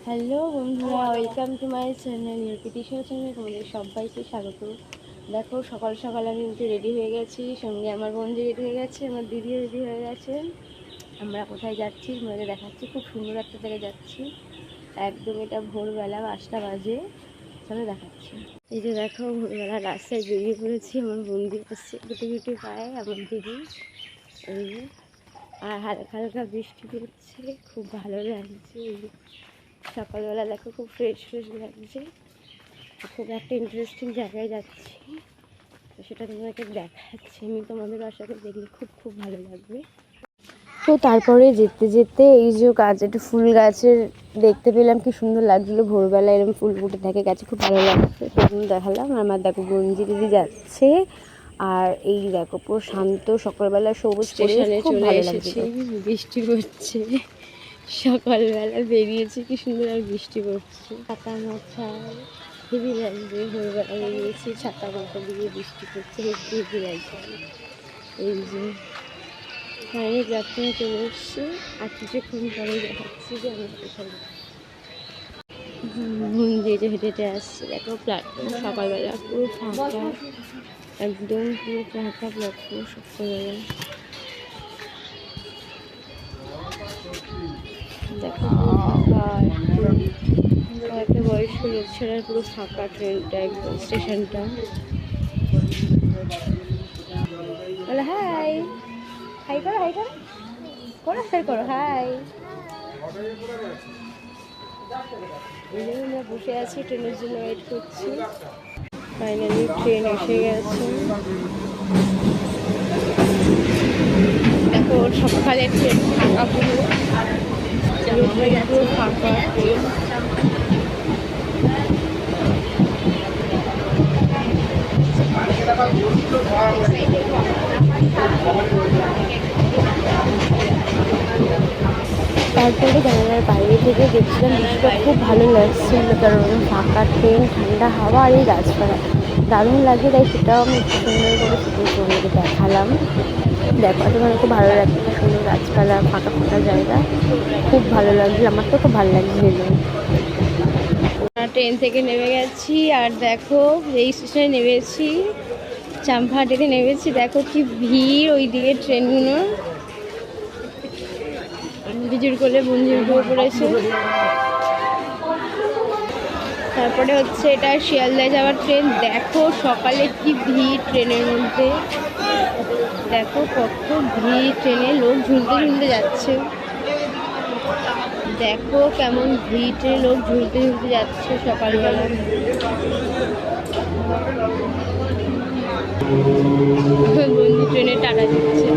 Hello বন্ধুরা, welcome to my channel nutrition চ্যানেলে তোমাদের সবাইকে স্বাগত। দেখো সকাল সকাল আমি একটু রেডি হয়ে গেছি, সঙ্গে আমার বন্ধু রেডি হয়ে গেছে, আমার দিদিও রেডি হয়ে গেছে। আমরা কোথায় যাচ্ছি তোমাদের দেখাচ্ছি, খুব সুন্দর একটা জায়গায় যাচ্ছি। একদম এটা ভোরবেলা 5টা বাজে, চলো দেখাচ্ছি। এই যে দেখো ভোরবেলা রাস্তায় বেরিয়ে পড়েছি, আমার বন্ধু আসছে গুটি গুটি পায়ে, আমার দিদি। এই যে আর হালকা হালকা বৃষ্টি পড়ছে, খুব ভালো লাগছে। সকালবেলা দেখো খুব ফ্রেশ ফ্রেশ লাগছে, খুব একটা ইন্টারেস্টিং জায়গায় যাচ্ছি, তো সেটা তোমাকে দেখাচ্ছি আমি। তোমাদের বাসাকে দেখলে খুব খুব ভালো লাগবে। তো তারপরে যেতে যেতে এই যে গাছ, একটা ফুল গাছের দেখতে পেলাম, কি সুন্দর লাগছিলো। ভোরবেলা এরকম ফুল ফুটে থাকে গাছে, খুব ভালো লাগছে, সেরকম দেখালাম। আমার দেখো গঞ্জি দিদি যাচ্ছে, আর এই দেখো পুরো শান্ত সকালবেলা সবুজ পরিবেশ, খুব ভালো লাগছে। বৃষ্টি পড়ছে, সকালবেলা বেরিয়েছি কি সুন্দর, আর বৃষ্টি পড়ছে। ছাতা মাথায় হেভি লাগবে, ভোরবেলা বেরিয়েছি ছাতা মাথা দিয়ে, বৃষ্টি পড়ছে, হেভি লাগছে। এই যে বাইরে প্ল্যাটফর্মে চলে এসেছি, আর কিছুক্ষণ পরে দেখাচ্ছি যে আমি কোথায় দিয়ে যে হেঁটে হেঁটে আসছি। দেখো প্ল্যাটফর্ম সকালবেলা পুরো ফাঁকা, একদম পুরো ফাঁকা প্ল্যাটফর্ম সকালবেলা। দেখো একটা বয়স্ক লোক ছাড়া পুরো ফাঁকা ট্রেনটা, একদম স্টেশনটা। বলে হাই, হাই করো, হাই করো, করো হাই করো, হাই। আমরা বসে আছি, ট্রেনের জন্য ওয়েট করছি। ফাইনালি ট্রেন এসে গেছে। দেখো সকালে ট্রেন ফাঁকা, পুরো পুরো ফাঁকা ট্রেন। তারপরে জানালার বাইরে থেকে দেখছিলাম দৃশ্যটা, খুব ভালো লাগছিল, কারণ ফাঁকা ট্রেন, ঠান্ডা হাওয়া আর এই গাছপালা দারুণ লাগে। তাই সেটাও আমি একটু সুন্দর করে শুধু তোমাকে দেখালাম। দেখো তোমার খুব ভালো লাগছে, সুন্দর গাছপালা, ফাঁকা ফাঁকা জায়গা, খুব ভালো লাগছিল। আমার তো খুব ভালো লাগছিল। ট্রেন থেকে নেমে গেছি, আর দেখো এই স্টেশনে নেমেছি, চাম্পাহাটিতে নেমেছি। দেখো কি ভিড় ওই দিকে ট্রেনগুলো, বিজুর করলে বঞ্জির করে পড়েছে। তারপরে হচ্ছে এটা শিয়ালদায় যাওয়ার ট্রেন। দেখো সকালে কি ভিড় ট্রেনের মধ্যে, দেখো কত ভিড় ট্রেনে, লোক ঝুলতে ঝুলতে যাচ্ছে। দেখো কেমন ভিড় ট্রেনে, লোক ঝুলতে ঝুলতে যাচ্ছে সকালবেলা। বন্ধু ট্রেনে টাটা দিচ্ছে,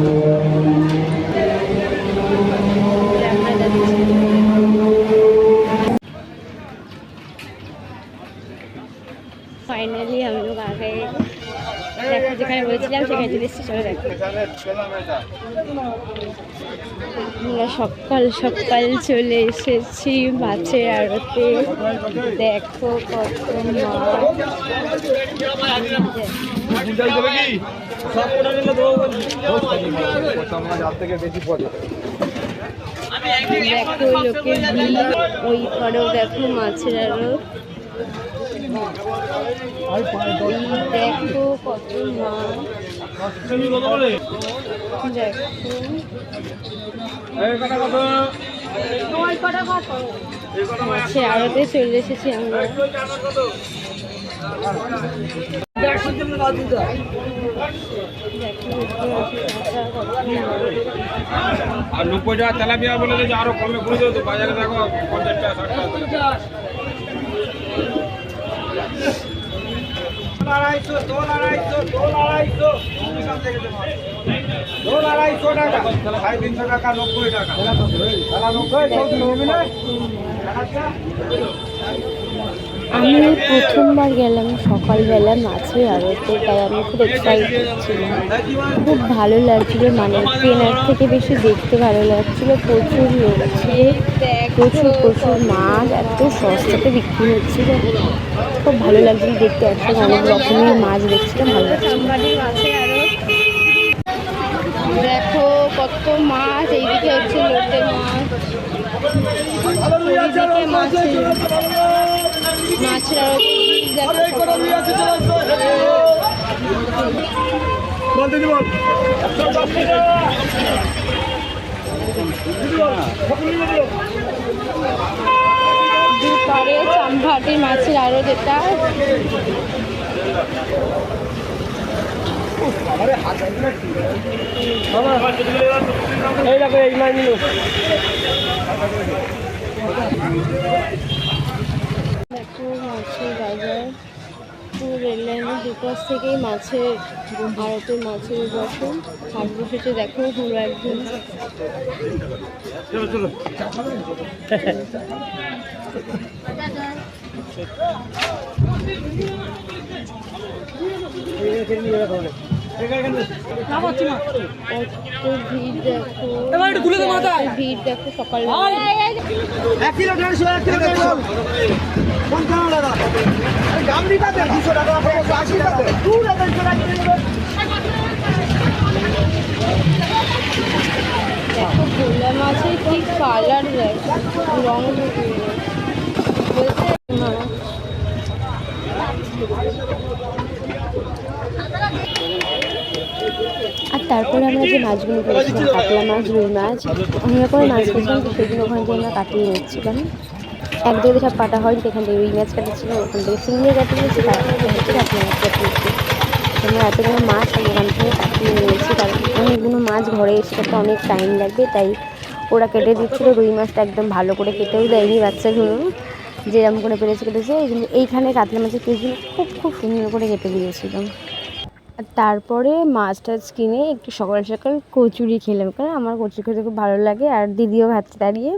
फाइनली हम लोग आ गए। देखो যেখানে বলেছিলাম সেখানে চলে এসেছি, চলো দেখো। আমরা সকাল সকাল চলে এসেছি মাছের আড়তে। দেখো কত দেখো লোকের ভিড়। ওই পরেও দেখো মাছের আড়ত, দেখো কত মাছ। মাছের আড়তে চলে এসেছি আমরা। আর 90 টাকা তেলাপিয়া বলে যে আরো কমে করে দেবো, বাজারে দেখো 50 টাকা 60 টাকা। 2,250 টাকা, 350 টাকা, 90 টাকা, 90। আমি প্রথমবার গেলাম সকালবেলা মাছের আড়তে, তাই আমি খুব এক্সাইটেড ছিলাম, খুব ভালো লাগছিলো। মানে কেনার থেকে বেশি দেখতে ভালো লাগছিলো। প্রচুর লোক ছিল, প্রচুর প্রচুর মাছ, এত সস্তাতে বিক্রি হচ্ছিল, খুব ভালো লাগছিলো দেখতে। একসাথে অনেক রকমের মাছ দেখছিলাম, ভালো লাগছিল। দেখো কত মাছ, এইদিকে হচ্ছে লোটে মাছ, এইদিকে মাছের আরো দুপারে চাম্পাহাটির মাছের আরো যেটা দেখো মাছের বাজার, পুরো রেল লাইনের দুপাশ থেকেই মাছের আড়তে মাছের বসে হাট বসেছে। দেখো পুরো একদম ভিড় দেখো, ভিড় দেখো সকালবেলা। দেখো ভোলা মাছের কি কালার দেখো, রং বলছে আর তারপরে আমরা যে মাছগুলো করেছিলাম, কাতলা মাছ, রুই মাছ, অনেক করে মাছ পেয়েছিলাম, তো সেগুলো ওখান থেকে আমরা কাটিয়ে নিচ্ছিলাম। এক জায়গায় সব কাটা হয়, এখান থেকে রুই মাছ কাটাচ্ছিলাম, ওখান থেকে চিংড়ি কাটিয়ে নিয়েছি, তারপরে হচ্ছে কাতলা মাছ কাটিয়েছি। আমরা এতগুলো মাছ ওখান থেকে কাটিয়ে নিয়েছি, কারণ অনেকগুলো মাছ ঘরে এসে করতে অনেক টাইম লাগবে, তাই ওরা কেটে দিচ্ছিলো। রুই মাছটা একদম ভালো করে কেটেও দেয়নি বাচ্চাগুলো, যেরকম করে পেরেছে কেটেছে। এই জন্য এইখানে কাতলা মাছের পিসগুলো খুব সুন্দর করে কেটে দিয়েছিল। আর তারপরে মাছ টাছ কিনে একটু সকাল সকাল কচুরি খেলাম, কারণ আমার কচুরি খেতে খুব ভালো লাগে। আর দিদিও ভাবছে দাঁড়িয়ে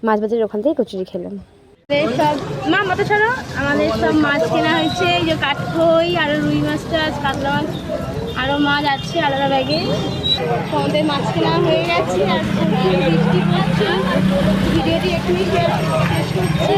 মাছ বাজারের ওখান থেকে কচুরি খেলাম। সব মা মাথা ছাড়া আমাদের সব মাছ কেনা হয়েছে, এই যে কাঠখই, আরও রুই মাছ টাছ, কাতলা মাছ, আরও মাছ আছে আলাদা ব্যাগে। আমাদের মাছ কেনা হয়ে গেছে আর বৃষ্টি পড়ছে। ভিডিওটি এখানেই শেষ করছি।